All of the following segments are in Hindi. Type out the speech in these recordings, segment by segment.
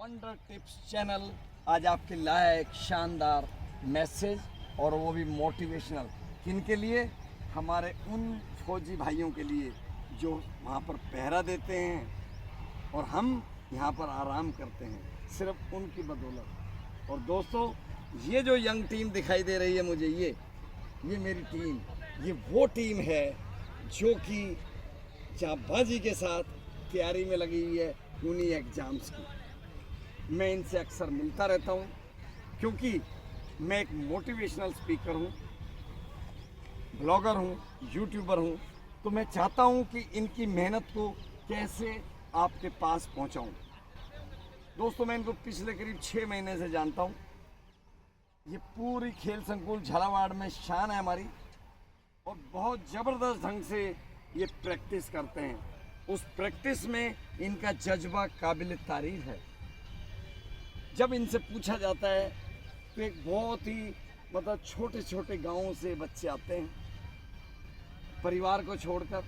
वंडर टिप्स चैनल आज आपके लाया एक शानदार मैसेज, और वो भी मोटिवेशनल। किनके लिए? हमारे उन फौजी भाइयों के लिए जो वहाँ पर पहरा देते हैं और हम यहाँ पर आराम करते हैं, सिर्फ उनकी बदौलत। और दोस्तों, ये जो यंग टीम दिखाई दे रही है मुझे, ये मेरी टीम, ये वो टीम है जो कि जाबाजी के साथ तैयारी में लगी हुई है यूनी एग्ज़ाम्स की। मैं इनसे अक्सर मिलता रहता हूँ क्योंकि मैं एक मोटिवेशनल स्पीकर हूँ, ब्लॉगर हूँ, यूट्यूबर हूँ। तो मैं चाहता हूँ कि इनकी मेहनत को कैसे आपके पास पहुँचाऊँ। दोस्तों, मैं इनको पिछले करीब 6 महीने से जानता हूँ। ये पूरी खेल संकुल झालावाड़ में शान है हमारी, और बहुत ज़बरदस्त ढंग से ये प्रैक्टिस करते हैं। उस प्रैक्टिस में इनका जज्बा काबिल तारीफ है। जब इनसे पूछा जाता है तो एक बहुत ही छोटे छोटे गांवों से बच्चे आते हैं परिवार को छोड़कर,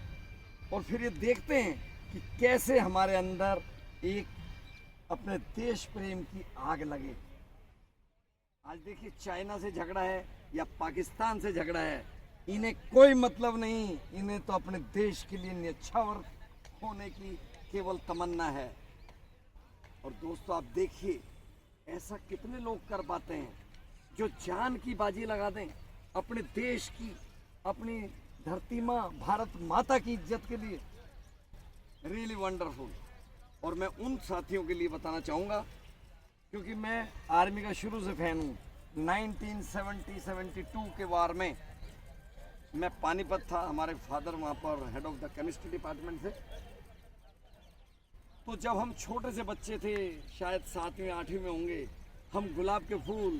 और फिर ये देखते हैं कि कैसे हमारे अंदर एक अपने देश प्रेम की आग लगे। आज देखिए, चाइना से झगड़ा है या पाकिस्तान से झगड़ा है, इन्हें कोई मतलब नहीं। इन्हें तो अपने देश के लिए न्यौछावर होने की केवल तमन्ना है। और दोस्तों, आप देखिए, ऐसा कितने लोग कर पाते हैं जो जान की बाजी लगा दें अपने देश की, अपनी धरती माँ भारत माता की इज्जत के लिए। Really wonderful. और मैं उन साथियों के लिए बताना चाहूँगा, क्योंकि मैं आर्मी का शुरू से फैन हूँ। 1970-72 के वार में मैं पानीपत था, हमारे फादर वहाँ पर head of the chemistry department थे। तो जब हम छोटे से बच्चे थे, शायद 7वीं 8वीं में होंगे, हम गुलाब के फूल,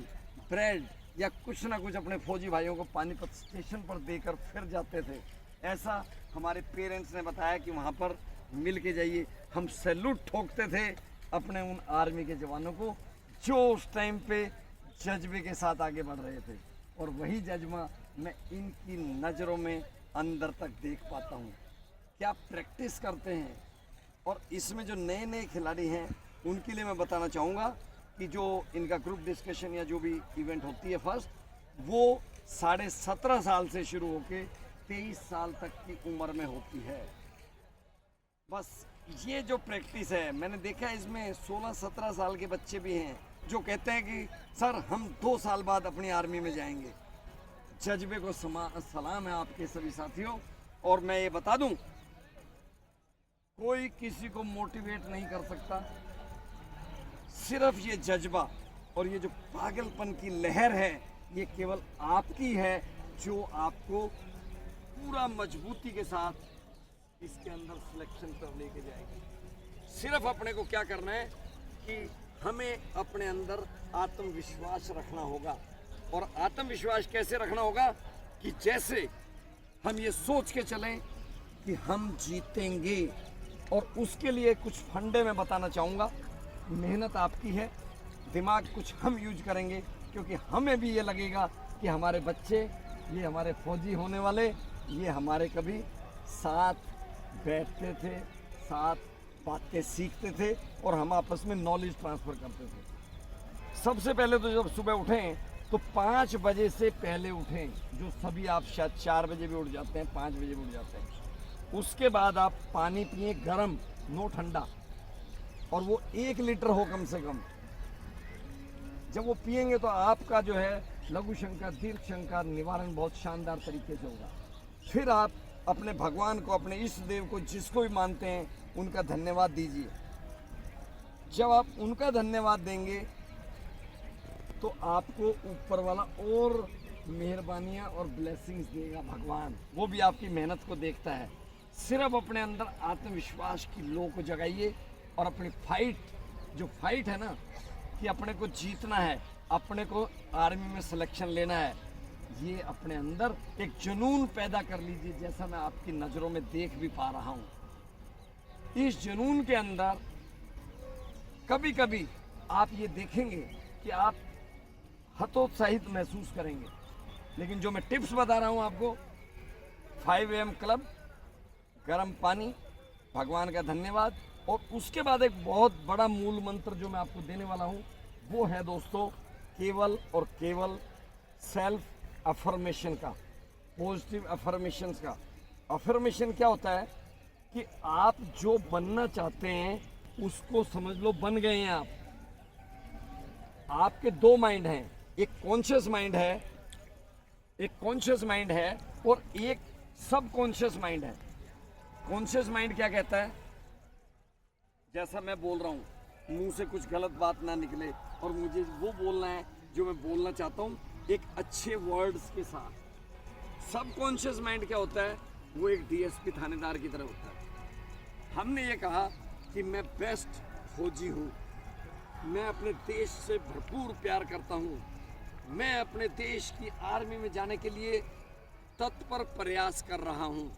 ब्रेड या कुछ ना कुछ अपने फौजी भाइयों को पानीपत स्टेशन पर देकर फिर जाते थे। ऐसा हमारे पेरेंट्स ने बताया कि वहाँ पर मिल के जाइए। हम सैल्यूट ठोकते थे अपने उन आर्मी के जवानों को जो उस टाइम पे जज्बे के साथ आगे बढ़ रहे थे। और वही जज्बा मैं इनकी नज़रों में अंदर तक देख पाता हूँ। क्या प्रैक्टिस करते हैं। और इसमें जो नए नए खिलाड़ी हैं उनके लिए मैं बताना चाहूँगा कि जो इनका ग्रुप डिस्कशन या जो भी इवेंट होती है फर्स्ट, वो 17.5 साल से शुरू होके 23 साल तक की उम्र में होती है। बस ये जो प्रैक्टिस है, मैंने देखा इसमें 16-17 साल के बच्चे भी हैं जो कहते हैं कि सर हम 2 साल बाद अपनी आर्मी में जाएंगे। जज्बे को सलाम है आपके सभी साथियों। और मैं ये बता दूं, कोई किसी को मोटिवेट नहीं कर सकता, सिर्फ ये जज्बा और ये जो पागलपन की लहर है, ये केवल आपकी है, जो आपको पूरा मजबूती के साथ इसके अंदर सिलेक्शन पर लेके जाएगी। सिर्फ अपने को क्या करना है कि हमें अपने अंदर आत्मविश्वास रखना होगा। और आत्मविश्वास कैसे रखना होगा कि जैसे हम ये सोच के चलें कि हम जीतेंगे। और उसके लिए कुछ फंडे मैं बताना चाहूँगा। मेहनत आपकी है, दिमाग कुछ हम यूज करेंगे, क्योंकि हमें भी ये लगेगा कि हमारे बच्चे, ये हमारे फौजी होने वाले, ये हमारे कभी साथ बैठते थे, साथ बातें सीखते थे और हम आपस में नॉलेज ट्रांसफ़र करते थे। सबसे पहले तो जब सुबह उठें तो 5 बजे से पहले उठें, जो सभी आप शायद 4 बजे भी उठ जाते हैं, 5 बजे भी उठ जाते हैं। उसके बाद आप पानी पिए गरम, नो ठंडा, और वो 1 लीटर हो कम से कम। जब वो पिएंगे तो आपका जो है लघु शंका, दीर्घ शंका निवारण बहुत शानदार तरीके से होगा। फिर आप अपने भगवान को, अपने इष्ट देव को, जिसको भी मानते हैं, उनका धन्यवाद दीजिए। जब आप उनका धन्यवाद देंगे तो आपको ऊपर वाला और मेहरबानियाँ और ब्लेसिंग्स देगा भगवान। वो भी आपकी मेहनत को देखता है। सिर्फ अपने अंदर आत्मविश्वास की लो को जगाइए और अपनी जो फाइट है ना, कि अपने को जीतना है, अपने को आर्मी में सिलेक्शन लेना है, ये अपने अंदर एक जुनून पैदा कर लीजिए, जैसा मैं आपकी नज़रों में देख भी पा रहा हूँ। इस जुनून के अंदर कभी कभी आप ये देखेंगे कि आप हतोत्साहित महसूस करेंगे, लेकिन जो मैं टिप्स बता रहा हूँ आपको, 5 AM क्लब, गर्म पानी, भगवान का धन्यवाद, और उसके बाद एक बहुत बड़ा मूल मंत्र जो मैं आपको देने वाला हूँ वो है दोस्तों केवल और केवल सेल्फ अफर्मेशन का, पॉजिटिव अफर्मेशंस का। अफर्मेशन क्या होता है कि आप जो बनना चाहते हैं उसको समझ लो बन गए हैं आप। आपके दो माइंड हैं, एक कॉन्शियस माइंड है, एक कॉन्शियस माइंड है और एक सब कॉन्शियस माइंड है। कॉन्शियस माइंड क्या कहता है, जैसा मैं बोल रहा हूं मुंह से कुछ गलत बात ना निकले और मुझे वो बोलना है जो मैं बोलना चाहता हूं एक अच्छे वर्ड्स के साथ। सब कॉन्शियस माइंड क्या होता है, वो एक डीएसपी थानेदार की तरह होता है। हमने ये कहा कि मैं बेस्ट फौजी हूँ, मैं अपने देश से भरपूर प्यार करता हूँ, मैं अपने देश की आर्मी में जाने के लिए तत्पर प्रयास कर रहा हूँ,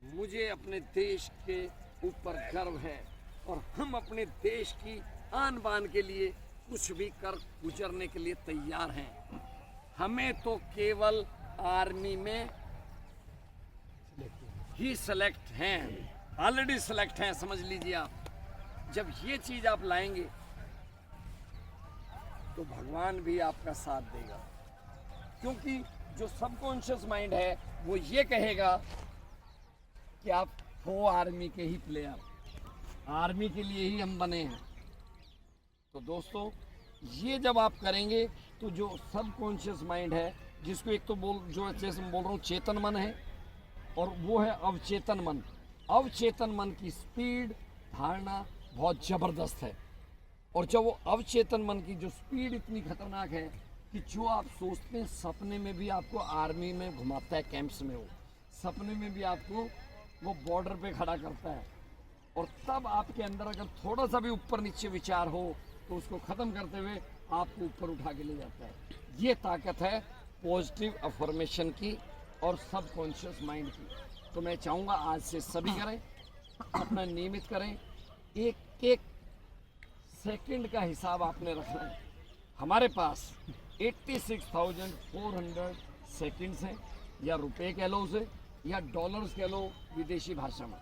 मुझे अपने देश के ऊपर गर्व है और हम अपने देश की आन बान के लिए कुछ भी कर गुजरने के लिए तैयार हैं। हमें तो केवल आर्मी में ही सेलेक्ट हैं, ऑलरेडी सेलेक्ट हैं, समझ लीजिए आप। जब ये चीज आप लाएंगे तो भगवान भी आपका साथ देगा, क्योंकि जो सबकॉन्शियस माइंड है वो ये कहेगा कि आप हो आर्मी के ही प्लेयर, आर्मी के लिए ही हम बने हैं। तो दोस्तों ये जब आप करेंगे तो जो सबकॉन्शियस माइंड है, जिसको एक तो जो जैसे मैं बोल रहा हूँ चेतन मन है और वो है अवचेतन मन। अवचेतन मन की स्पीड धारणा बहुत ज़बरदस्त है और जब वो अवचेतन मन की जो स्पीड इतनी खतरनाक है कि जो आप सोचते हैं सपने में भी आपको आर्मी में घुमाता है, कैंप्स में, वो सपने में भी आपको वो बॉर्डर पे खड़ा करता है। और तब आपके अंदर अगर थोड़ा सा भी ऊपर नीचे विचार हो तो उसको ख़त्म करते हुए आपको ऊपर उठा के ले जाता है। ये ताकत है पॉजिटिव अफर्मेशन की और सबकॉन्शियस माइंड की। तो मैं चाहूँगा आज से सभी करें, अपना नियमित करें, एक एक सेकंड का हिसाब आपने रखना है। हमारे पास 86,400 सेकंड्स हैं, या रुपए कह लो उसे या डॉलर्स कह लो विदेशी भाषा में।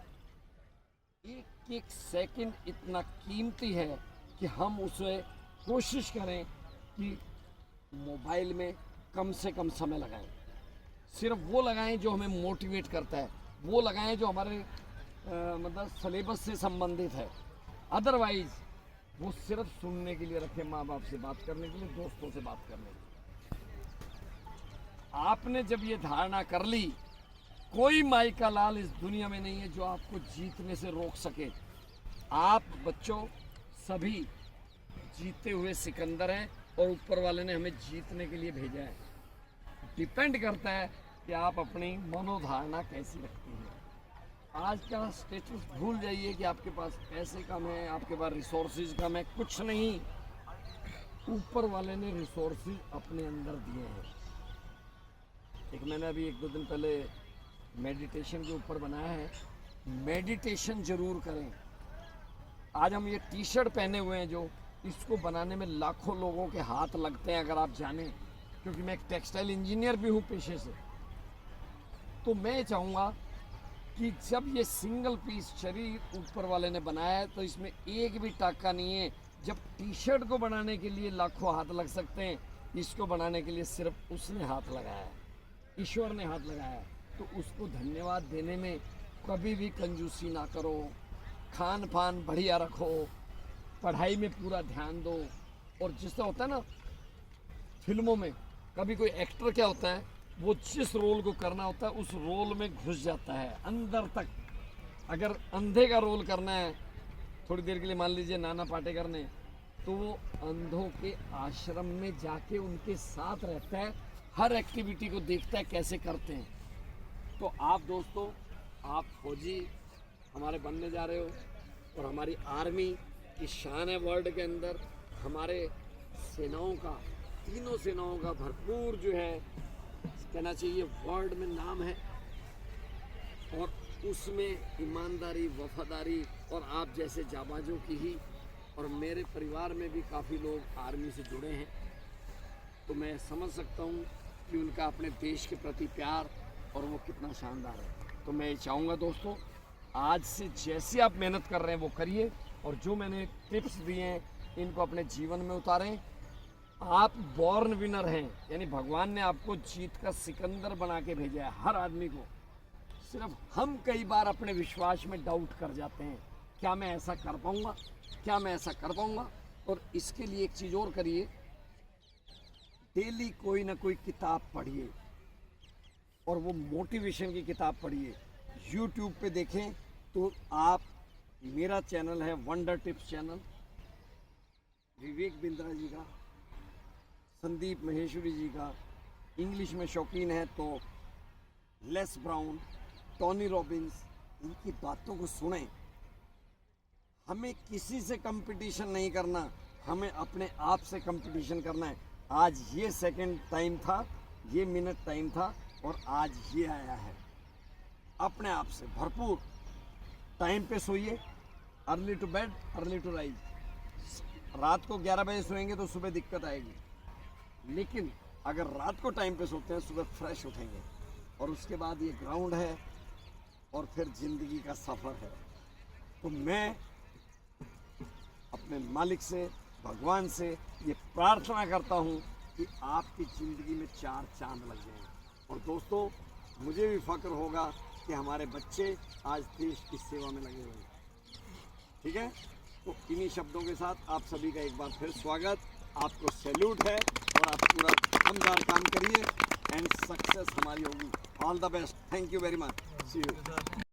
एक एक सेकंड इतना कीमती है कि हम उसे कोशिश करें कि मोबाइल में कम से कम समय लगाएं। सिर्फ वो लगाएं जो हमें मोटिवेट करता है, वो लगाएं जो हमारे मतलब सिलेबस से संबंधित है। अदरवाइज वो सिर्फ सुनने के लिए रखें, माँ बाप से बात करने के लिए, दोस्तों से बात करने के लिए। आपने जब ये धारणा कर ली, कोई माई का लाल इस दुनिया में नहीं है जो आपको जीतने से रोक सके। आप बच्चों सभी जीते हुए सिकंदर हैं और ऊपर वाले ने हमें जीतने के लिए भेजा है। डिपेंड करता है कि आप अपनी मनोधारणा कैसी रखती हैं। आज का स्टेटस भूल जाइए कि आपके पास पैसे कम है, आपके पास रिसोर्सेज कम है, कुछ नहीं। ऊपर वाले ने रिसोर्सेज अपने अंदर दिए हैं। एक मैंने अभी 1-2 दिन पहले मेडिटेशन के ऊपर बनाया है, मेडिटेशन जरूर करें। आज हम ये टी शर्ट पहने हुए हैं, जो इसको बनाने में लाखों लोगों के हाथ लगते हैं, अगर आप जानें, क्योंकि मैं एक टेक्सटाइल इंजीनियर भी हूँ पेशे से। तो मैं चाहूँगा कि जब ये सिंगल पीस शरीर ऊपर वाले ने बनाया है तो इसमें एक भी टाका नहीं है। जब टी शर्ट को बनाने के लिए लाखों हाथ लग सकते हैं, इसको बनाने के लिए सिर्फ उसने हाथ लगाया है, ईश्वर ने हाथ लगाया है। तो उसको धन्यवाद देने में कभी भी कंजूसी ना करो, खान पान बढ़िया रखो, पढ़ाई में पूरा ध्यान दो। और जिससे होता है ना फिल्मों में, कभी कोई एक्टर क्या होता है, वो जिस रोल को करना होता है उस रोल में घुस जाता है अंदर तक। अगर अंधे का रोल करना है थोड़ी देर के लिए, मान लीजिए नाना पाटेकर ने, तो वो अंधों के आश्रम में जाके उनके साथ रहता है, हर एक्टिविटी को देखता है कैसे करते हैं। तो आप दोस्तों, आप फौजी हमारे बनने जा रहे हो और हमारी आर्मी की शान है वर्ल्ड के अंदर। हमारे सेनाओं का, तीनों सेनाओं का भरपूर जो है कहना चाहिए वर्ल्ड में नाम है, और उसमें ईमानदारी, वफादारी और आप जैसे जाबाजों की ही, और मेरे परिवार में भी काफ़ी लोग आर्मी से जुड़े हैं, तो मैं समझ सकता हूँ कि उनका अपने देश के प्रति प्यार और वो कितना शानदार है। तो मैं चाहूँगा दोस्तों, आज से जैसे आप मेहनत कर रहे हैं वो करिए, और जो मैंने टिप्स दिए हैं इनको अपने जीवन में उतारें। आप बॉर्न विनर हैं, यानी भगवान ने आपको जीत का सिकंदर बना के भेजा है हर आदमी को। सिर्फ हम कई बार अपने विश्वास में डाउट कर जाते हैं, क्या मैं ऐसा कर पाऊंगा, क्या मैं ऐसा कर पाऊंगा। और इसके लिए एक चीज़ और करिए, डेली कोई ना कोई किताब पढ़िए, और वो मोटिवेशन की किताब पढ़िए। यूट्यूब पे देखें तो आप, मेरा चैनल है wonder tips channel, Vivek Bindra ji का, संदीप महेश्वरी जी का। इंग्लिश में शौकीन है तो लेस ब्राउन, टोनी रॉबिन्स, इनकी बातों को सुनें। हमें किसी से कंपटीशन नहीं करना, हमें अपने आप से कंपटीशन करना है। आज ये सेकंड टाइम था, ये मिनट टाइम था, और आज ये आया है। अपने आप से भरपूर टाइम पे सोइए, early to bed early to rise. रात को 11 बजे सोएंगे तो सुबह दिक्कत आएगी, लेकिन अगर रात को टाइम पे सोते हैं सुबह फ्रेश उठेंगे। और उसके बाद ये ग्राउंड है, और फिर ज़िंदगी का सफ़र है। तो मैं अपने मालिक से, भगवान से ये प्रार्थना करता हूँ कि आपकी ज़िंदगी में 4 चांद लग जाएं। और दोस्तों, मुझे भी फ़ख्र होगा कि हमारे बच्चे आज देश की सेवा में लगे हुए हैं। ठीक है, तो इन्हीं शब्दों के साथ आप सभी का एक बार फिर स्वागत, आपको सैल्यूट है, और आप पूरा दमदार काम करिए एंड सक्सेस हमारी होगी। All the best, thank you very much, see you.